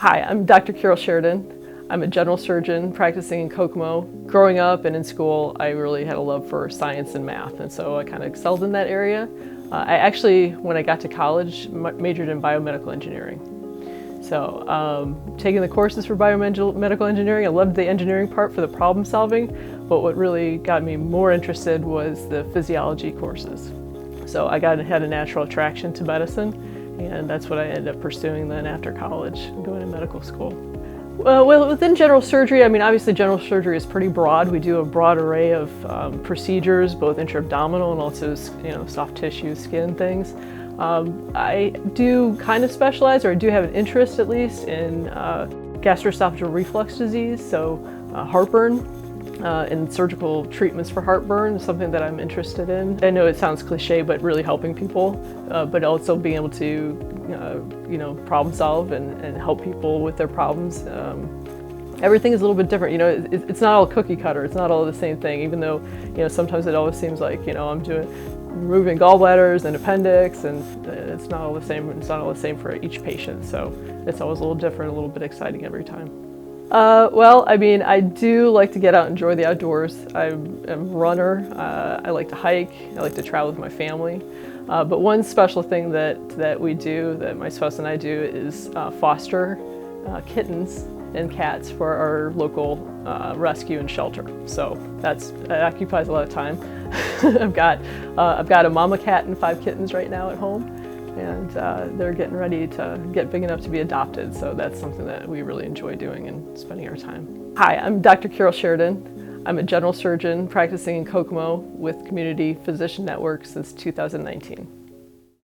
Hi, I'm Dr. Sheridan. I'm a general surgeon practicing in Kokomo. Growing up and in school, I really had a love for science and math, and so I kind of excelled in that area. I actually, when I got to college, majored in biomedical engineering. So taking the courses for biomedical engineering, I loved the engineering part for the problem solving, but what really got me more interested was the physiology courses. So I had a natural attraction to medicine, and that's what I ended up pursuing then after college, going to medical school. Well, within general surgery, I mean, obviously general surgery is pretty broad. We do a broad array of procedures, both intra-abdominal and also, soft tissue, skin things. I do kind of specialize, or I do have an interest at least, in gastroesophageal reflux disease, so heartburn. And surgical treatments for heartburn is something that I'm interested in. I know it sounds cliche, but really helping people, but also being able to, problem solve and help people with their problems. Everything is a little bit different. It's not all cookie cutter. It's not all the same thing, even though, sometimes it always seems like, I'm removing gallbladders and appendix, and it's not all the same. It's not all the same for each patient. So it's always a little different, a little bit exciting every time. Well, I mean, I do like to get out and enjoy the outdoors. I'm a runner. I like to hike. I like to travel with my family. But one special thing that we do, that my spouse and I do, is foster kittens and cats for our local rescue and shelter. So that occupies a lot of time. I've got a mama cat and 5 kittens right now at home. And they're getting ready to get big enough to be adopted, so that's something that we really enjoy doing and spending our time. Hi, I'm Dr. Sheridan. I'm a general surgeon practicing in Kokomo with Community Physician Network since 2019.